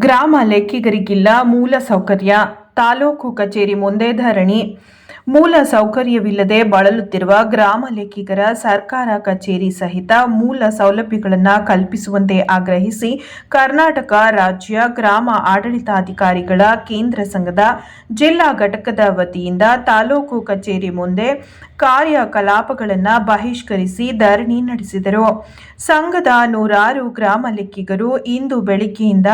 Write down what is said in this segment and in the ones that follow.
ಗ್ರಾಮ ಲೆಕ್ಕಿಗರಿಗಿಲ್ಲ ಮೂಲ ಸೌಕರ್ಯ. ತಾಲೂಕು ಕಚೇರಿ ಮುಂದೆ ಧರಣಿ. ಮೂಲ ಸೌಕರ್ಯವಿಲ್ಲದೆ ಬಳಲುತ್ತಿರುವ ಗ್ರಾಮ ಲೆಕ್ಕಿಗರ ಸರ್ಕಾರ ಕಚೇರಿ ಸಹಿತ ಮೂಲ ಸೌಲಭ್ಯಗಳನ್ನು ಕಲ್ಪಿಸುವಂತೆ ಆಗ್ರಹಿಸಿ ಕರ್ನಾಟಕ ರಾಜ್ಯ ಗ್ರಾಮ ಆಡಳಿತಾಧಿಕಾರಿಗಳ ಕೇಂದ್ರ ಸಂಘದ ಜಿಲ್ಲಾ ಘಟಕದ ವತಿಯಿಂದ ತಾಲೂಕು ಕಚೇರಿ ಮುಂದೆ ಕಾರ್ಯಕಲಾಪಗಳನ್ನು ಬಹಿಷ್ಕರಿಸಿ ಧರಣಿ ನಡೆಸಿದರು. ಸಂಘದ ನೂರಾರು ಗ್ರಾಮ ಲೆಕ್ಕಿಗರು ಇಂದು ಬೆಳಗ್ಗೆಯಿಂದ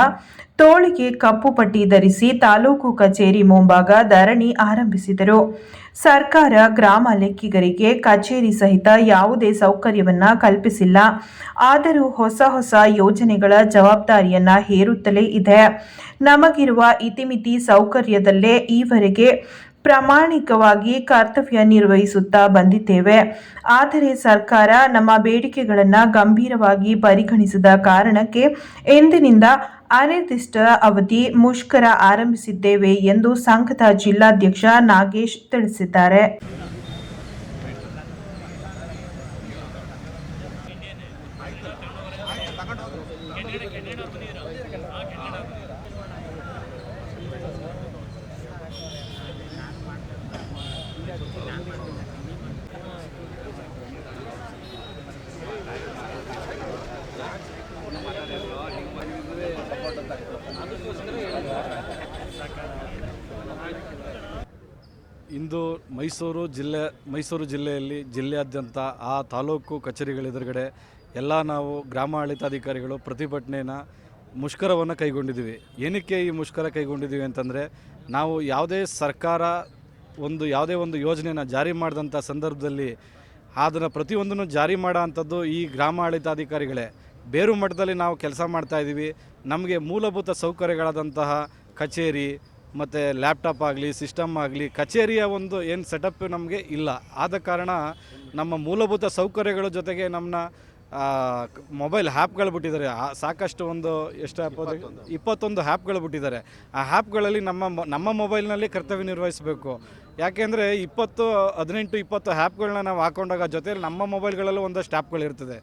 ತೋಳಿಗೆ ಕಪ್ಪು ಪಟ್ಟಿ ಧರಿಸಿ ತಾಲೂಕು ಕಚೇರಿ ಮುಂಭಾಗ ಧರಣಿ ಆರಂಭಿಸಿದರು. ಸರ್ಕಾರ ಗ್ರಾಮ ಲೆಕ್ಕಿಗರಿಗೆ ಕಚೇರಿ ಸಹಿತ ಯಾವುದೇ ಸೌಕರ್ಯವನ್ನ ಕಲ್ಪಿಸಿಲ್ಲ. ಆದರೂ ಹೊಸ ಯೋಜನೆಗಳ ಜವಾಬ್ದಾರಿಯನ್ನ ಹೇರುತ್ತಲೇ ಇದೆ. ನಮಗಿರುವ ಇತಿಮಿತಿ ಸೌಕರ್ಯದಲ್ಲೇ ಈವರೆಗೆ ಪ್ರಾಮಾಣಿಕವಾಗಿ ಕರ್ತವ್ಯ ನಿರ್ವಹಿಸುತ್ತಾ ಬಂದಿದ್ದೇವೆ. ಆದರೆ ಸರ್ಕಾರ ನಮ್ಮ ಬೇಡಿಕೆಗಳನ್ನು ಗಂಭೀರವಾಗಿ ಪರಿಗಣಿಸದ ಕಾರಣಕ್ಕೆ ಇಂದಿನಿಂದ ಅನಿರ್ದಿಷ್ಟ ಅವಧಿ ಮುಷ್ಕರ ಆರಂಭಿಸಿದ್ದೇವೆ ಎಂದು ಸಂಘದ ಜಿಲ್ಲಾಧ್ಯಕ್ಷ ನಾಗೇಶ್ ತಿಳಿಸಿದ್ದಾರೆ. ಇಂದು ಮೈಸೂರು ಜಿಲ್ಲೆಯಲ್ಲಿ ಜಿಲ್ಲೆಯಾದ್ಯಂತ ಆ ತಾಲೂಕು ಕಚೇರಿಗಳೆದುರುಗಡೆ ಎಲ್ಲ ನಾವು ಗ್ರಾಮ ಆಡಳಿತಾಧಿಕಾರಿಗಳು ಪ್ರತಿಭಟನೆಯನ್ನು ಮುಷ್ಕರವನ್ನು ಕೈಗೊಂಡಿದ್ದೀವಿ. ಏನಕ್ಕೆ ಈ ಮುಷ್ಕರ ಕೈಗೊಂಡಿದ್ದೀವಿ ಅಂತಂದರೆ, ನಾವು ಯಾವುದೇ ಒಂದು ಯೋಜನೆಯನ್ನು ಜಾರಿ ಮಾಡಿದಂಥ ಸಂದರ್ಭದಲ್ಲಿ ಅದನ್ನು ಪ್ರತಿಯೊಂದನ್ನು ಜಾರಿ ಮಾಡೋ ಅಂಥದ್ದು ಈ ಗ್ರಾಮ ಆಡಳಿತಾಧಿಕಾರಿಗಳೇ. ಬೇರು ಮಟ್ಟದಲ್ಲಿ ನಾವು ಕೆಲಸ ಮಾಡ್ತಾಯಿದ್ದೀವಿ. ನಮಗೆ ಮೂಲಭೂತ ಸೌಕರ್ಯಗಳಾದಂತಹ ಕಚೇರಿ ಮತ್ತು ಲ್ಯಾಪ್ಟಾಪ್ ಆಗಲಿ, ಸಿಸ್ಟಮ್ ಆಗಲಿ, ಕಚೇರಿಯ ಒಂದು ಏನು ಸೆಟಪ್ ನಮಗೆ ಇಲ್ಲ. ಆದ ಕಾರಣ ನಮ್ಮ ಮೂಲಭೂತ ಸೌಕರ್ಯಗಳ ಜೊತೆಗೆ ನಮ್ಮನ್ನ ಮೊಬೈಲ್ ಆ್ಯಪ್ಗಳು ಬಿಟ್ಟಿದ್ದಾರೆ. ಸಾಕಷ್ಟು ಒಂದು ಎಷ್ಟು ಆ್ಯಪ್ 21 ಆ್ಯಪ್ಗಳು ಬಿಟ್ಟಿದ್ದಾರೆ. ಆ ಆ್ಯಪ್ಗಳಲ್ಲಿ ನಮ್ಮ ಮೊಬೈಲ್ನಲ್ಲಿ ಕರ್ತವ್ಯ ನಿರ್ವಹಿಸಬೇಕು. ಯಾಕೆಂದರೆ 18-20 ಆ್ಯಪ್ಗಳನ್ನ ನಾವು ಹಾಕೊಂಡಾಗ ಜೊತೆಯಲ್ಲಿ ನಮ್ಮ ಮೊಬೈಲ್ಗಳಲ್ಲೂ ಒಂದಷ್ಟು ಆ್ಯಪ್ಗಳಿರ್ತದೆ.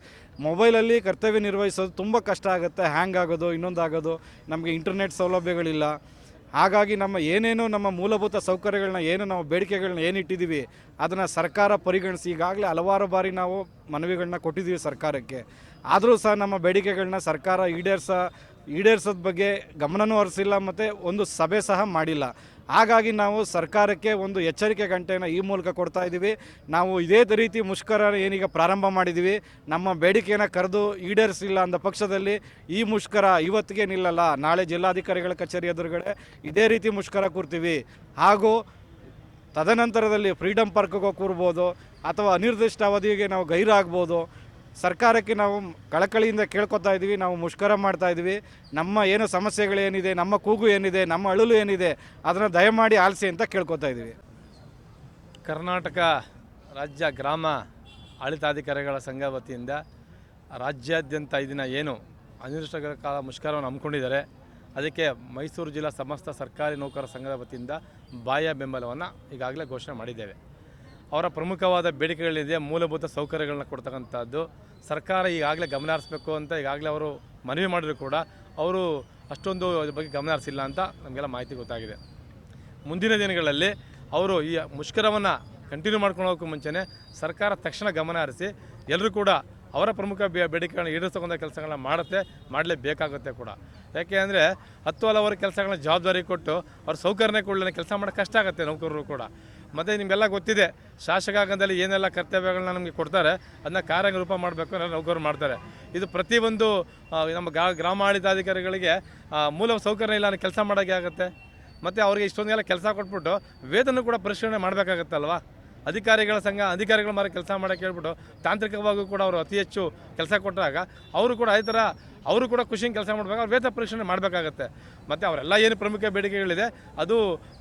ಮೊಬೈಲಲ್ಲಿ ಕರ್ತವ್ಯ ನಿರ್ವಹಿಸೋದು ತುಂಬ ಕಷ್ಟ ಆಗುತ್ತೆ. ಹ್ಯಾಂಗ್ ಆಗೋದು, ಇನ್ನೊಂದಾಗೋದು, ನಮಗೆ ಇಂಟರ್ನೆಟ್ ಸೌಲಭ್ಯಗಳಿಲ್ಲ. ಹಾಗಾಗಿ ನಮ್ಮ ಮೂಲಭೂತ ಸೌಕರ್ಯಗಳನ್ನ ನಾವು ಬೇಡಿಕೆಗಳನ್ನ ಏನಿಟ್ಟಿದ್ದೀವಿ ಅದನ್ನು ಸರ್ಕಾರ ಪರಿಗಣಿಸಿ ಈಗಾಗಲೇ ಹಲವಾರು ಬಾರಿ ನಾವು ಮನವಿಗಳನ್ನ ಕೊಟ್ಟಿದ್ದೀವಿ ಸರ್ಕಾರಕ್ಕೆ. ಆದರೂ ಸಹ ನಮ್ಮ ಬೇಡಿಕೆಗಳನ್ನ ಸರ್ಕಾರ ಈಡೇರಿಸೋದ ಬಗ್ಗೆ ಗಮನವೂ ಹರಿಸಿಲ್ಲ ಮತ್ತು ಒಂದು ಸಭೆ ಸಹ ಮಾಡಿಲ್ಲ. ಹಾಗಾಗಿ ನಾವು ಸರ್ಕಾರಕ್ಕೆ ಒಂದು ಎಚ್ಚರಿಕೆ ಗಂಟೆಯನ್ನು ಈ ಮೂಲಕ ಕೊಡ್ತಾ ಇದ್ದೀವಿ. ನಾವು ಇದೇ ರೀತಿ ಮುಷ್ಕರ ಏನೀಗ ಪ್ರಾರಂಭ ಮಾಡಿದ್ದೀವಿ. ನಮ್ಮ ಬೇಡಿಕೆಯನ್ನು ಕರೆದು ಈಡೇರಿಸಿಲ್ಲ ಅಂದ ಪಕ್ಷದಲ್ಲಿ ಈ ಮುಷ್ಕರ ಇವತ್ತಿಗೆ ನಿಲ್ಲಲ್ಲ. ನಾಳೆ ಜಿಲ್ಲಾಧಿಕಾರಿಗಳ ಕಚೇರಿ ಎದುರುಗಡೆ ಇದೇ ರೀತಿ ಮುಷ್ಕರ ಕೂರ್ತೀವಿ. ಹಾಗೂ ತದನಂತರದಲ್ಲಿ ಫ್ರೀಡಮ್ ಪಾರ್ಕ್ಗೆ ಕೂರ್ಬೋದು ಅಥವಾ ಅನಿರ್ದಿಷ್ಟ ಅವಧಿಗೆ ನಾವು ಗೈರಾಗ್ಬೋದು. ಸರ್ಕಾರಕ್ಕೆ ನಾವು ಕಳಕಳಿಯಿಂದ ಕೇಳ್ಕೊತಾ ಇದ್ದೀವಿ. ನಾವು ಮುಷ್ಕರ ಮಾಡ್ತಾ ಇದ್ದೀವಿ. ನಮ್ಮ ಏನು ಸಮಸ್ಯೆಗಳೇನಿದೆ, ನಮ್ಮ ಕೂಗು ಏನಿದೆ, ನಮ್ಮ ಅಳಲು ಏನಿದೆ ಅದನ್ನು ದಯಮಾಡಿ ಆಲಿಸಿ ಅಂತ ಕೇಳ್ಕೊತಾ ಇದ್ದೀವಿ. ಕರ್ನಾಟಕ ರಾಜ್ಯ ಗ್ರಾಮ ಆಡಳಿತಾಧಿಕಾರಿಗಳ ಸಂಘ ವತಿಯಿಂದ ರಾಜ್ಯಾದ್ಯಂತ ಇದನ್ನು ಏನು ಅನಿರ್ದಿಷ್ಟ ಕಾಲ ಮುಷ್ಕರವನ್ನು ಹಮ್ಮಿಕೊಂಡಿದ್ದಾರೆ, ಅದಕ್ಕೆ ಮೈಸೂರು ಜಿಲ್ಲಾ ಸಮಸ್ತ ಸರ್ಕಾರಿ ನೌಕರರ ಸಂಘದ ವತಿಯಿಂದ ಬಾಹ್ಯ ಬೆಂಬಲವನ್ನು ಈಗಾಗಲೇ ಘೋಷಣೆ ಮಾಡಿದ್ದೇವೆ. ಅವರ ಪ್ರಮುಖವಾದ ಬೇಡಿಕೆಗಳಿದೆ. ಮೂಲಭೂತ ಸೌಕರ್ಯಗಳನ್ನ ಕೊಡ್ತಕ್ಕಂಥದ್ದು ಸರ್ಕಾರ ಈಗಾಗಲೇ ಗಮನ ಹರಿಸಬೇಕು ಅಂತ ಈಗಾಗಲೇ ಅವರು ಮನವಿ ಮಾಡಿದ್ರು ಕೂಡ ಅವರು ಅಷ್ಟೊಂದು ಇದ್ರ ಬಗ್ಗೆ ಗಮನ ಹರಿಸಿಲ್ಲ ಅಂತ ನಮಗೆಲ್ಲ ಮಾಹಿತಿ ಗೊತ್ತಾಗಿದೆ. ಮುಂದಿನ ದಿನಗಳಲ್ಲಿ ಅವರು ಈ ಮುಷ್ಕರವನ್ನು ಕಂಟಿನ್ಯೂ ಮಾಡ್ಕೊಂಡು ಹೋಗೋಕ್ಕೂ ಮುಂಚೆನೇ ಸರ್ಕಾರ ತಕ್ಷಣ ಗಮನ ಹರಿಸಿ ಎಲ್ಲರೂ ಕೂಡ ಅವರ ಪ್ರಮುಖ ಬೇಡಿಕೆಗಳನ್ನ ಈಡೇರಿಸ್ತಕ್ಕಂಥ ಕೆಲಸಗಳನ್ನ ಮಾಡಲೇಬೇಕಾಗುತ್ತೆ ಕೂಡ. ಯಾಕೆ ಅಂದರೆ 10 ಹಲವಾರು ಕೆಲಸಗಳನ್ನ ಜವಾಬ್ದಾರಿ ಕೊಟ್ಟು ಅವ್ರ ಸೌಕರ್ಯನೇ ಕೊಡಲಿಲ್ಲ ಕೆಲಸ ಮಾಡೋಕ್ಕೆ ಕಷ್ಟ ಆಗುತ್ತೆ ನೌಕರರು ಕೂಡ. ಮತ್ತು ನಿಮಗೆಲ್ಲ ಗೊತ್ತಿದೆ, ಶಾಸಕಾಂಗದಲ್ಲಿ ಏನೆಲ್ಲ ಕರ್ತವ್ಯಗಳನ್ನ ನಮಗೆ ಕೊಡ್ತಾರೆ ಅದನ್ನ ಕಾರ್ಯರೂಪ ಮಾಡಬೇಕು ಅನ್ನೋ ನೌಕರರು ಮಾಡ್ತಾರೆ. ಇದು ಪ್ರತಿಯೊಂದು ನಮ್ಮ ಗ್ರಾಮ ಆಡಳಿತಾಧಿಕಾರಿಗಳಿಗೆ ಮೂಲ ಸೌಕರ್ಯ ಇಲ್ಲ ಕೆಲಸ ಮಾಡೋಕ್ಕೆ ಆಗುತ್ತೆ. ಮತ್ತು ಅವರಿಗೆ ಇಷ್ಟೊಂದೆಲ್ಲ ಕೆಲಸ ಕೊಟ್ಬಿಟ್ಟು ವೇತನ ಕೂಡ ಪರಿಶೀಲನೆ ಮಾಡಬೇಕಾಗತ್ತಲ್ವ. ಅಧಿಕಾರಿಗಳ ಮಾರ ಕೆಲಸ ಮಾಡೋಕ್ಕೆ ಹೇಳ್ಬಿಟ್ಟು ತಾಂತ್ರಿಕವಾಗೂ ಕೂಡ ಅವರು ಅತಿ ಹೆಚ್ಚು ಕೆಲಸ ಕೊಟ್ಟಾಗ ಅವರು ಕೂಡ ಅದೇ ಥರ ಅವರು ಕೂಡ ಖುಷಿಯಿಂದ ಕೆಲಸ ಮಾಡಬೇಕು. ಅವ್ರು ವೇತನ ಪರಿಶೀಲನೆ ಮಾಡಬೇಕಾಗತ್ತೆ. ಮತ್ತು ಅವರೆಲ್ಲ ಏನು ಪ್ರಮುಖ ಬೇಡಿಕೆಗಳಿದೆ ಅದು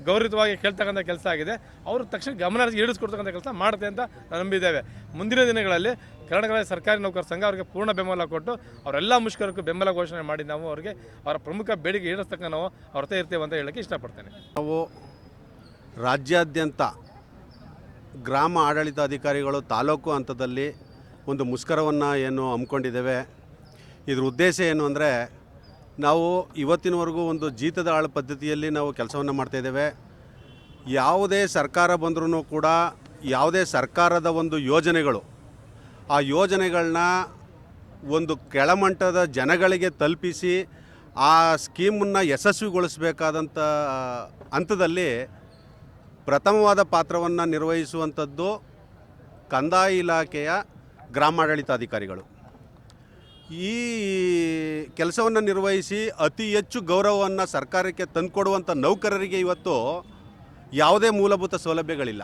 ಗೌರವವಾಗಿ ಕೇಳ್ತಕ್ಕಂಥ ಕೆಲಸ ಆಗಿದೆ. ಅವರು ತಕ್ಷಣ ಗಮನ ಈಡಿಸ್ಕೊಡ್ತಕ್ಕಂಥ ಕೆಲಸ ಮಾಡುತ್ತೆ ಅಂತ ನಂಬಿದ್ದೇವೆ. ಮುಂದಿನ ದಿನಗಳಲ್ಲಿ ಕರ್ನಾಟಕ ಸರ್ಕಾರಿ ನೌಕರ ಸಂಘ ಅವರಿಗೆ ಪೂರ್ಣ ಬೆಂಬಲ ಕೊಟ್ಟು ಅವರೆಲ್ಲ ಮುಷ್ಕರಕ್ಕೂ ಬೆಂಬಲ ಘೋಷಣೆ ಮಾಡಿ ನಾವು ಅವರಿಗೆ ಅವರ ಪ್ರಮುಖ ಬೇಡಿಕೆ ಈಡೇರಿಸ್ತಕ್ಕ ನಾವು ಅವ್ರ ಜೊತೆ ಇರ್ತೇವೆ ಅಂತ ಹೇಳೋಕ್ಕೆ ಇಷ್ಟಪಡ್ತೇನೆ. ನಾವು ರಾಜ್ಯಾದ್ಯಂತ ಗ್ರಾಮ ಆಡಳಿತಾಧಿಕಾರಿಗಳು ತಾಲೂಕು ಹಂತದಲ್ಲಿ ಒಂದು ಮುಷ್ಕರವನ್ನು ಹಮ್ಮಿಕೊಂಡಿದ್ದೇವೆ. ಇದ್ರ ಉದ್ದೇಶ ಏನು ಅಂದರೆ, ನಾವು ಇವತ್ತಿನವರೆಗೂ ಒಂದು ಜೀತದ ಆಳು ಪದ್ಧತಿಯಲ್ಲಿ ನಾವು ಕೆಲಸವನ್ನು ಮಾಡ್ತಾಯಿದ್ದೇವೆ. ಯಾವುದೇ ಸರ್ಕಾರ ಬಂದರೂ ಕೂಡ ಯಾವುದೇ ಸರ್ಕಾರದ ಒಂದು ಯೋಜನೆಗಳು, ಆ ಯೋಜನೆಗಳನ್ನ ಒಂದು ಕೆಳಮಟ್ಟದ ಜನಗಳಿಗೆ ತಲುಪಿಸಿ ಆ ಸ್ಕೀಮನ್ನು ಯಶಸ್ವಿಗೊಳಿಸಬೇಕಾದಂಥ ಹಂತದಲ್ಲಿ ಪ್ರಥಮವಾದ ಪಾತ್ರವನ್ನು ನಿರ್ವಹಿಸುವಂಥದ್ದು ಕಂದಾಯ ಇಲಾಖೆಯ ಗ್ರಾಮಾಡಳಿತಾಧಿಕಾರಿಗಳು. ಈ ಕೆಲಸವನ್ನು ನಿರ್ವಹಿಸಿ ಅತಿ ಹೆಚ್ಚು ಗೌರವವನ್ನು ಸರ್ಕಾರಕ್ಕೆ ತಂದುಕೊಡುವಂಥ ನೌಕರರಿಗೆ ಇವತ್ತು ಯಾವುದೇ ಮೂಲಭೂತ ಸೌಲಭ್ಯಗಳಿಲ್ಲ.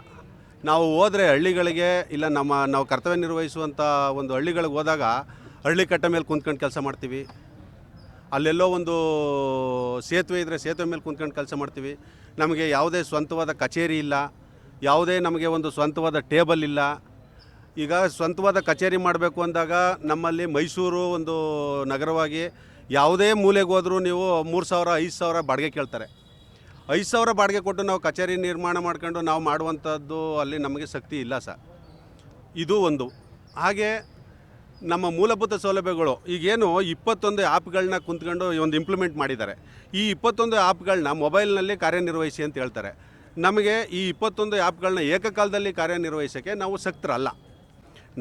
ನಾವು ಹೋದರೆ ಹಳ್ಳಿಗಳಿಗೆ, ಇಲ್ಲ ನಾವು ಕರ್ತವ್ಯ ನಿರ್ವಹಿಸುವಂಥ ಒಂದು ಹಳ್ಳಿಗಳಿಗೆ ಹೋದಾಗ ಹಳ್ಳಿ ಕಟ್ಟ ಮೇಲೆ ಕುಂತ್ಕೊಂಡು ಕೆಲಸ ಮಾಡ್ತೀವಿ. ಅಲ್ಲೆಲ್ಲೋ ಒಂದು ಸೇತುವೆ ಇದ್ದರೆ ಸೇತುವೆ ಮೇಲೆ ಕುಂತ್ಕೊಂಡು ಕೆಲಸ ಮಾಡ್ತೀವಿ. ನಮಗೆ ಯಾವುದೇ ಸ್ವಂತವಾದ ಕಚೇರಿ ಇಲ್ಲ, ಯಾವುದೇ ನಮಗೆ ಒಂದು ಸ್ವಂತವಾದ ಟೇಬಲ್ ಇಲ್ಲ. ಈಗ ಸ್ವಂತವಾದ ಕಚೇರಿ ಮಾಡಬೇಕು ಅಂದಾಗ ನಮ್ಮಲ್ಲಿ ಮೈಸೂರು ಒಂದು ನಗರವಾಗಿ ಯಾವುದೇ ಮೂಲೆಗೆ ಹೋದರೂ ನೀವು 3,000 5,000 ಬಾಡಿಗೆ ಕೇಳ್ತಾರೆ. 5,000 ಬಾಡಿಗೆ ಕೊಟ್ಟು ನಾವು ಕಚೇರಿ ನಿರ್ಮಾಣ ಮಾಡ್ಕೊಂಡು ನಾವು ಮಾಡುವಂಥದ್ದು ಅಲ್ಲಿ ನಮಗೆ ಶಕ್ತಿ ಇಲ್ಲ ಸರ್. ಇದು ಒಂದು. ಹಾಗೆ ನಮ್ಮ ಮೂಲಭೂತ ಸೌಲಭ್ಯಗಳು ಈಗೇನು 21 ಆ್ಯಪ್ಗಳನ್ನ ಕುಂತ್ಕೊಂಡು ಒಂದು ಇಂಪ್ಲಿಮೆಂಟ್ ಮಾಡಿದ್ದಾರೆ. ಈ 21 ಆ್ಯಪ್ಗಳನ್ನ ಮೊಬೈಲ್ನಲ್ಲಿ ಕಾರ್ಯನಿರ್ವಹಿಸಿ ಅಂತ ಹೇಳ್ತಾರೆ. ನಮಗೆ ಈ 21 ಆ್ಯಪ್ಗಳನ್ನ ಏಕಕಾಲದಲ್ಲಿ ಕಾರ್ಯನಿರ್ವಹಿಸೋಕ್ಕೆ ನಾವು ಶಕ್ತರಲ್ಲ.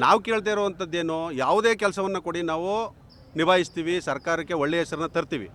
ನಾವು ಕೇಳ್ತಾ ಇರುವಂಥದ್ದೇನು, ಯಾವುದೇ ಕೆಲಸವನ್ನು ಕೊಡಿ ನಾವು ನಿಭಾಯಿಸ್ತೀವಿ, ಸರ್ಕಾರಕ್ಕೆ ಒಳ್ಳೆಯ ಹೆಸರನ್ನ ತರ್ತೀವಿ.